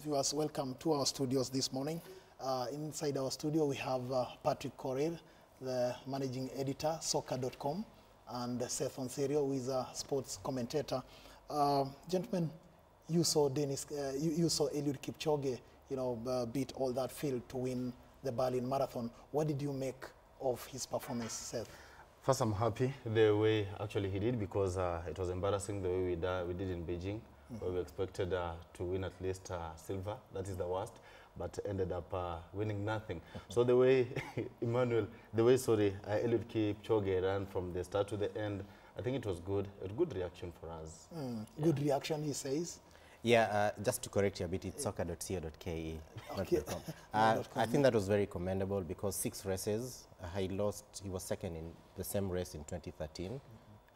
viewers, welcome to our studios this morning. Inside our studio, we have Patrick Korir, the managing editor, soccer.com, and Seth Onserio, who is a sports commentator. Gentlemen, you saw you saw Eliud Kipchoge, beat all that field to win the Berlin Marathon. What did you make of his performance, Seth? First, I'm happy the way actually he did, because it was embarrassing the way we did in Beijing, where we expected to win at least silver. That is the worst, but ended up winning nothing. So the way Eliud Kipchoge ran from the start to the end, I think it was good. A good reaction for us. Good reaction, he says. Yeah, just to correct you a bit, it's soccer.co.ke. Okay. I think that was very commendable, because 6 races, he was second in the same race in 2013,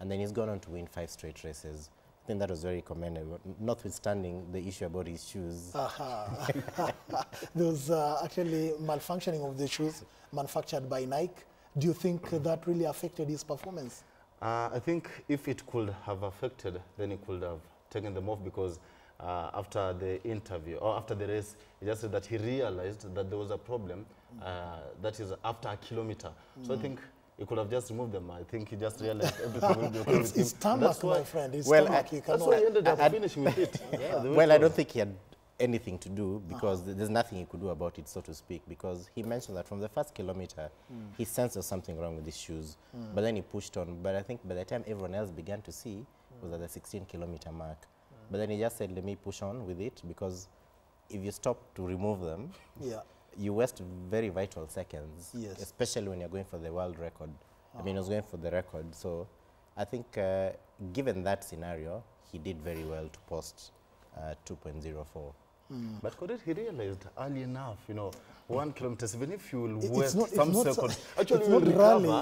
and then he's gone on to win 5 straight races. I think that was very commendable, notwithstanding the issue about his shoes. There was actually malfunctioning of the shoes manufactured by Nike. Do you think that really affected his performance? I think if it could have affected, then he could have taken them off, because after the interview, or after the race, he just said that he realized that there was a problem, that is after a kilometer. So I think he could have just removed them. I think he just realized everything will be okay with him. It's stomach, my friend. It's Well, stomach. That's why he ended up finishing with it. Well, I don't think he had anything to do, because there's nothing he could do about it, so to speak, because he mentioned that from the first kilometer, he sensed there was something wrong with his shoes, but then he pushed on. But I think by the time everyone else began to see, it was at the 16-kilometer mark. But then he just said, let me push on with it, because if you stop to remove them, you waste very vital seconds, especially when you're going for the world record. I mean, he was going for the record. So I think given that scenario, he did very well to post 2.04. But he realized early enough, 1 kilometer, even if you will waste some seconds, actually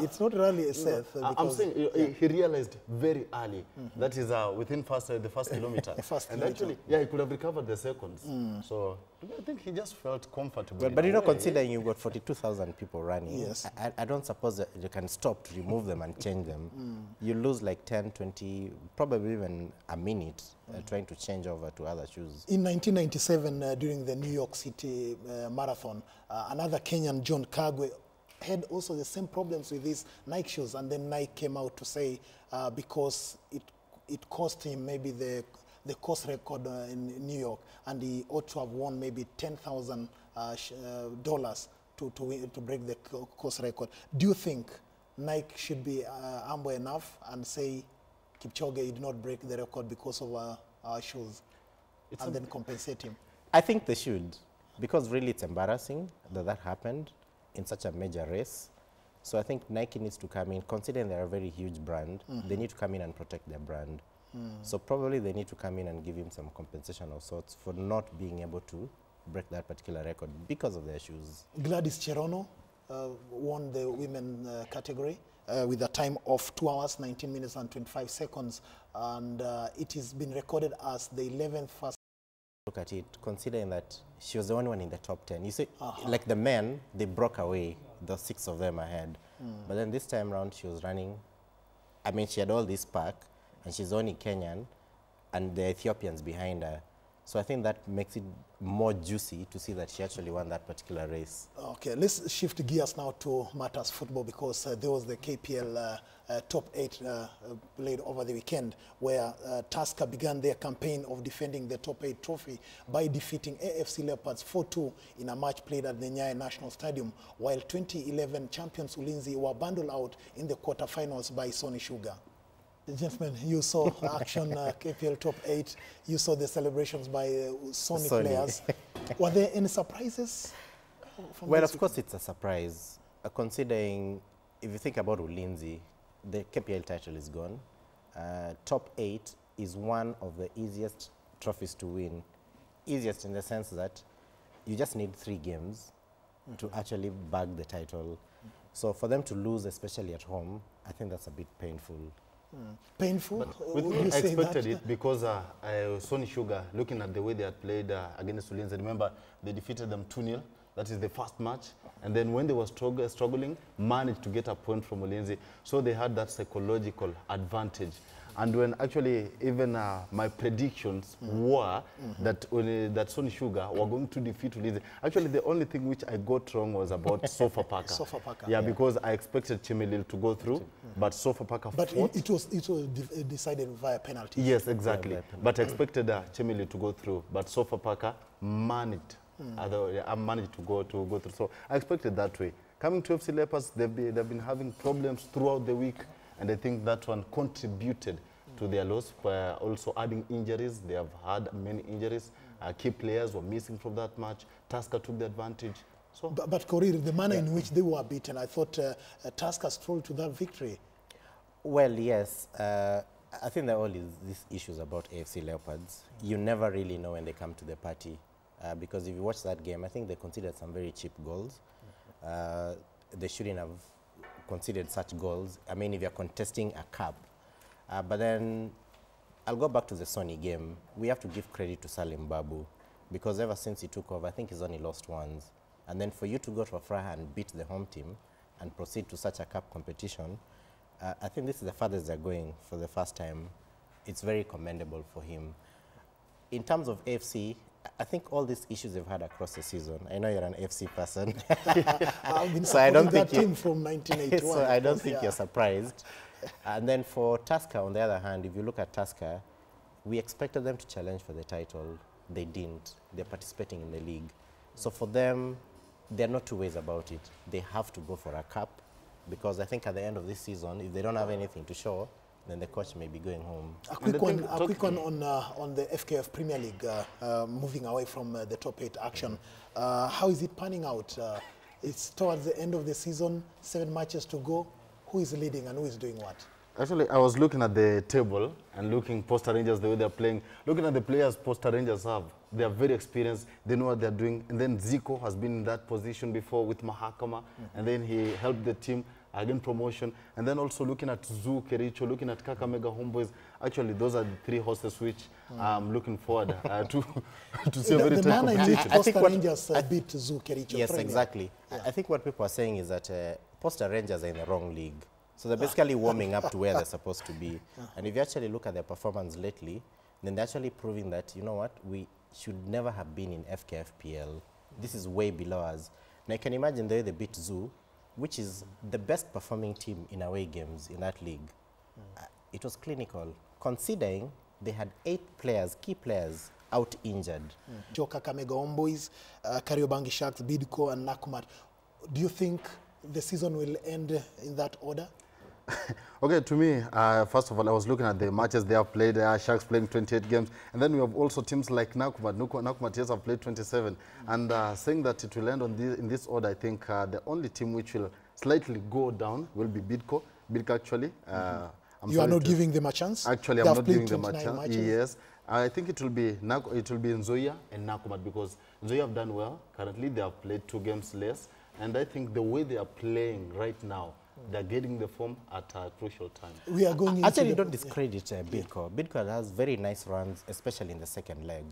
it's not rally, Seth. I'm saying he realized very early. That is within the first kilometer. And actually, he could have recovered the seconds. So I think he just felt comfortable. But considering you've got 42,000 people running, I don't suppose that you can stop to remove them and change them. You lose like 10, 20, probably even a minute trying to change over to other shoes. In 1997, during the New York City Marathon, another Kenyan, John Kagwe, had also the same problems with his Nike shoes, and then Nike came out to say because it cost him maybe the course record in New York, and he ought to have won maybe $10,000 to break the course record. Do you think Nike should be humble enough and say Kipchoge did not break the record because of our shoes, and then compensate him? I think they should, because really it's embarrassing that happened in such a major race. So I think Nike needs to come in, considering they're a very huge brand, they need to come in and protect their brand. So probably they need to come in and give him some compensation of sorts for not being able to break that particular record because of their shoes. Gladys Cherono won the women category with a time of 2 hours, 19 minutes and 25 seconds. And it has been recorded as the 11th first. Look at it, considering that she was the only one in the top 10. You see, like the men, they broke away, the 6 of them ahead. But then this time around, she was running. I mean, she had all this pack, and she's only Kenyan, and the Ethiopians behind her. So I think that makes it more juicy to see that she actually won that particular race. Okay, let's shift gears now to matters football, because there was the KPL top 8 played over the weekend, where Tusker began their campaign of defending the top 8 trophy by defeating AFC Leopards 4-2 in a match played at the Nyayo National Stadium, while 2011 champions Ulinzi were bundled out in the quarterfinals by Sony Sugar. Gentlemen, you saw action KPL top 8. You saw the celebrations by Sony players. Were there any surprises? Well, of course it's a surprise, considering if you think about Ulinzi, the KPL title is gone. Top 8 is one of the easiest trophies to win. Easiest in the sense that you just need 3 games to actually bag the title. So for them to lose, especially at home, I think that's a bit painful. Painful? I expected it, because Sony Sugar, looking at the way they had played against Ulinzi, remember they defeated them 2-0. That is the first match. And then when they were struggling, managed to get a point from Ulinzi. So they had that psychological advantage. And when actually even my predictions were that that Sony Sugar were going to defeat Ulinzi. Actually, the only thing which I got wrong was about Sofapaka. Sofapaka. Yeah, because I expected Chemelil to go through, but Sofapaka But fought. it was decided via penalty. Yes, exactly. But I expected Chemelil to go through, but Sofapaka managed. I managed to go through. So I expected that way. Coming to FC Leopards, they've been having problems throughout the week, and I think that one contributed to their loss by also adding injuries. They have had many injuries. Key players were missing from that match. Tusker took the advantage. So, But Korir, the manner in which they were beaten, I thought Tusker strolled to that victory. Well, yes. I think there are all these issues about AFC Leopards. You never really know when they come to the party. Because if you watch that game, I think they conceded some very cheap goals. They shouldn't have conceded such goals. I mean, if you're contesting a cup. But then I'll go back to the Sony game. We have to give credit to Salim Babu, because ever since he took over, I think he's only lost once. And then for you to go to Afraha and beat the home team and proceed to such a cup competition, I think this is the farthest they're going for the first time. It's very commendable for him. In terms of AFC, I think all these issues they've had across the season. I know you're an AFC person. I've been So I don't think that team from 1981. so I don't think you're surprised. And then for Tusker, on the other hand, if you look at Tusker, we expected them to challenge for the title. They didn't. They're participating in the league. So for them, there are no two ways about it. They have to go for a cup, because I think at the end of this season, if they don't have anything to show, then the coach may be going home. A quick one on the FKF Premier League, moving away from the top 8 action. How is it panning out? It's towards the end of the season, 7 matches to go. Who is leading and who is doing what? actually, I was looking at the table and looking Posta Rangers, the way they're playing, looking at the players Posta Rangers have. They are very experienced. They know what they're doing. And then Zico has been in that position before with Mahakama. And then he helped the team again promotion. And then also looking at Zoo Kericho, looking at Kakamega Homeboys. Actually, those are the 3 horses which I'm looking forward to see a very the tough manner in which competition. Posta Rangers beat Zoo Kericho. Yes, exactly. I think what people are saying is that Posta Rangers are in the wrong league. So they're basically warming up to where they're supposed to be. And if you actually look at their performance lately, then they're actually proving that, you know what, we should never have been in FKFPL. This is way below us. Now, you can imagine the way they beat Zoo, which is the best performing team in away games in that league. It was clinical, considering they had 8 players, key players, out injured. Joka Kakamega Homeboys, Kariobangi Sharks, Bidco, and Nakumatt. Do you think the season will end in that order? Okay, to me, first of all, I was looking at the matches they have played. Sharks playing 28 games. And then we have also teams like Nakumatt. Nakumatt, yes, have played 27. And saying that it will end on in this order, I think the only team which will slightly go down will be Bidco. Bidco, actually. You are not giving them a chance? Actually, I'm not giving them a chance. Matches. Yes. I think it will be Nzoia and Nakumatt, because Nzoia have done well. Currently, they have played 2 games less. And I think the way they are playing right now, they're getting the form at a crucial time. We are going Actually, don't discredit Bidco. Bidco has very nice runs, especially in the second leg.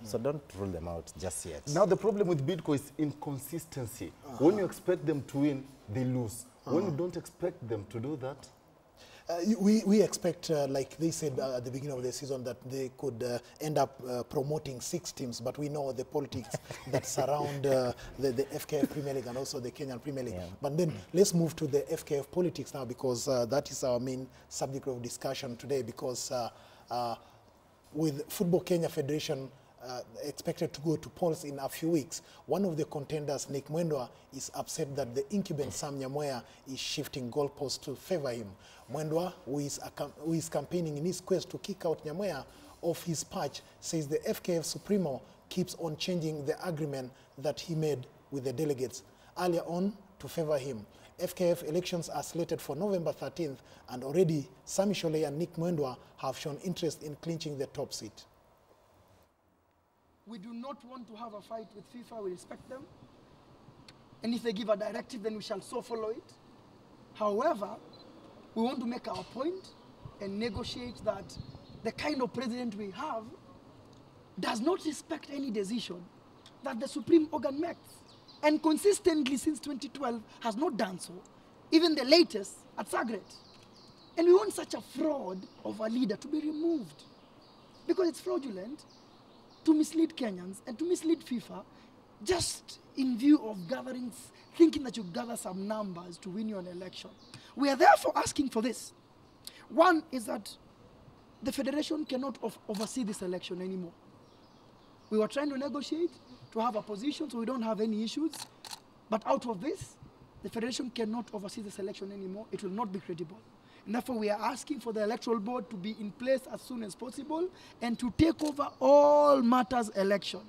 So don't rule them out just yet. Now, the problem with Bidco is inconsistency. When you expect them to win, they lose. When you don't expect them to do that, we expect, like they said at the beginning of the season, that they could end up promoting 6 teams, but we know the politics that surround the FKF Premier League and also the Kenyan Premier League. But then let's move to the FKF politics now, because that is our main subject of discussion today, because with Football Kenya Federation expected to go to polls in a few weeks, one of the contenders, Nick Mwendwa, is upset that the incumbent Sam Nyamweya is shifting goalposts to favor him. Mwendwa, who is campaigning in his quest to kick out Nyamweya off his patch, says the FKF Supremo keeps on changing the agreement that he made with the delegates earlier on to favor him. FKF elections are slated for November 13th, and already Sami Sholei and Nick Mwendwa have shown interest in clinching the top seat. We do not want to have a fight with FIFA. We respect them. And if they give a directive, then we shall so follow it. However, we want to make our point and negotiate that the kind of president we have does not respect any decision that the supreme organ makes. And consistently since 2012 has not done so. Even the latest at Sagret. And we want such a fraud of a leader to be removed. Because it's fraudulent to mislead Kenyans and to mislead FIFA just in view of gatherings, thinking that you gather some numbers to win your election. We are therefore asking for this. One is that the federation cannot oversee this election anymore. We were trying to negotiate to have a position so we don't have any issues. But out of this, the federation cannot oversee this election anymore. It will not be credible. And therefore, we are asking for the electoral board to be in place as soon as possible and to take over all matters election.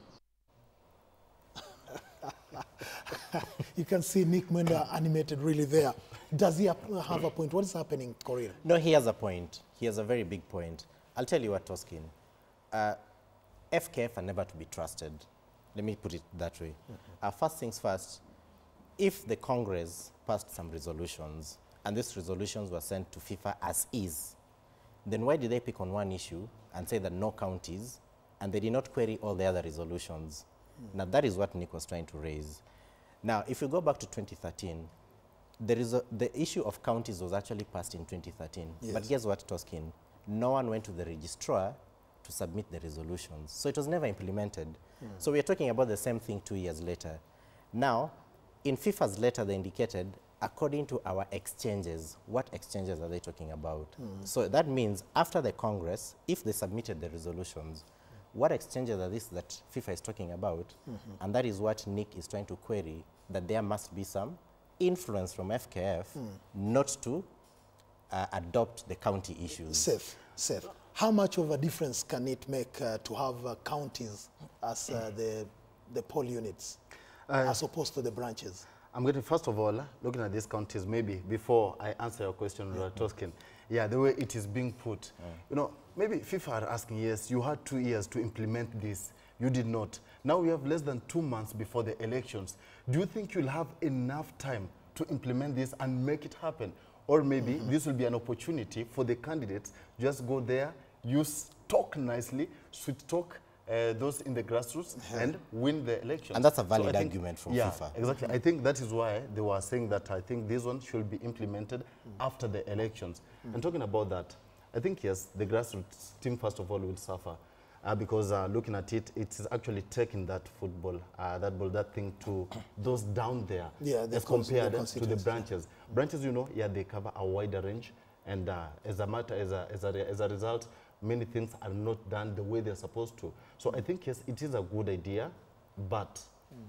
You can see Nick Mwendwa animated really there. Does he have a point? What is happening, Korir? No, he has a point. He has a very big point. I'll tell you what, Toskin. FKF are never to be trusted. Let me put it that way. First things first, if the Congress passed some resolutions and these resolutions were sent to FIFA as is, then why did they pick on one issue and say that no counties, and they did not query all the other resolutions? Now, that is what Nick was trying to raise. Now, if you go back to 2013, the issue of counties was actually passed in 2013. Yes. But guess what, Toskin? No one went to the registrar to submit the resolutions. So it was never implemented. So we are talking about the same thing 2 years later. Now, in FIFA's letter, they indicated, according to our exchanges, what exchanges are they talking about? So that means after the Congress, if they submitted the resolutions, what exchanges are these that FIFA is talking about? And that is what Nick is trying to query, that there must be some influence from FKF not to adopt the county issues. Safe. How much of a difference can it make to have counties as the poll units as opposed to the branches? I'm going to, first of all, looking at these counties, maybe before I answer your question, Toskin, the way it is being put, you know, maybe FIFA are asking, yes, you had 2 years to implement this. You did not. Now we have less than 2 months before the elections. Do you think you'll have enough time to implement this and make it happen? Or maybe this will be an opportunity for the candidates just go there, use talk nicely, sweet talk those in the grassroots and win the election. And that's a valid argument from FIFA. FIFA. Exactly. I think that is why they were saying that I think this one should be implemented after the elections. And talking about that, I think, yes, the grassroots team, first of all, will suffer because looking at it, it is actually taking that football, that thing to those down there as compared to the branches. Branches, you know, they cover a wider range. And as a result, many things are not done the way they're supposed to. So I think, yes, it is a good idea, but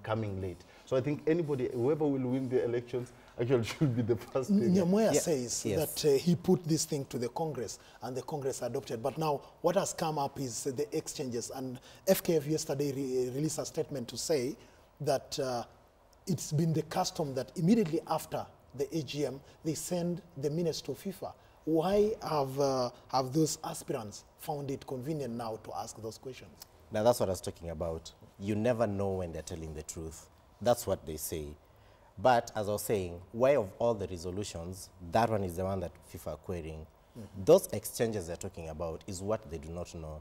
coming late. So I think anybody, whoever will win the elections, actually should be the first thing. Nyamweya says that he put this thing to the Congress and the Congress adopted. But now what has come up is the exchanges. And FKF yesterday released a statement to say that it's been the custom that immediately after the AGM, they send the minutes to FIFA. Why have those aspirants found it convenient now to ask those questions? Now, that's what I was talking about. You never know when they're telling the truth. That's what they say. But as I was saying, why of all the resolutions, that one is the one that FIFA are querying. Those exchanges they're talking about is what they do not know.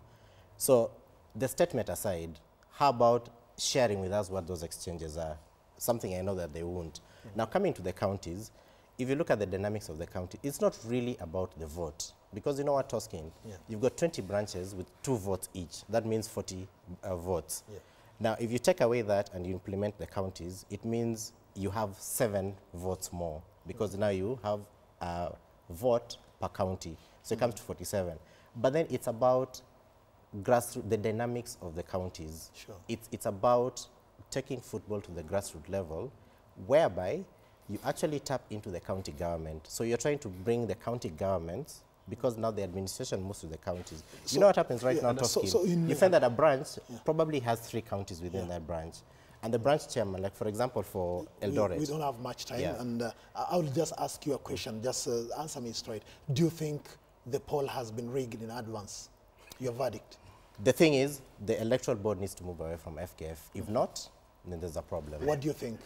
So the statement aside, how about sharing with us what those exchanges are? Something I know that they won't. Now, coming to the counties, if you look at the dynamics of the county, it's not really about the vote. Because you know what, Toskin? You've got 20 branches with 2 votes each. That means 40 votes. Now, if you take away that and you implement the counties, it means you have 7 votes more. Because now you have a vote per county. So it comes to 47. But then it's about grassroots, the dynamics of the counties. It's about taking football to the grassroots level, whereby you actually tap into the county government. So you're trying to bring the county governments, because now the administration moves to the counties. So, you know what happens right now, Toskin? You find that a branch probably has 3 counties within that branch. And the branch chairman, like for example for Eldoret. We don't have much time, and I will just ask you a question, just answer me straight. Do you think the poll has been rigged in advance? Your verdict? The thing is, the electoral board needs to move away from FKF. If not, then there's a problem. What do you think?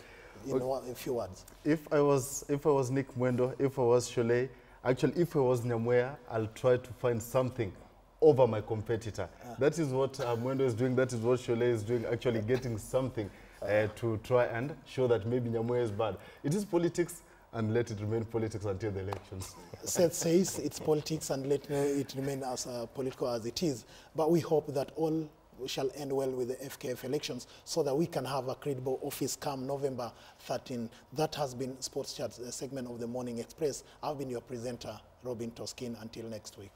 In a few words. If I was Nick Mwendwa, if I was Shole, actually if I was Nyamweya, I'll try to find something over my competitor. That is what Mwendwa is doing, that is what Shole is doing, actually getting something to try and show that maybe Nyamweya is bad. It is politics, and let it remain politics until the elections. Seth says it's politics and let it remain as political as it is. But we hope that all shall end well with the FKF elections so that we can have a credible office come November 13. That has been Sports Chat, a segment of the Morning Express. I've been your presenter, Robin Toskin. Until next week.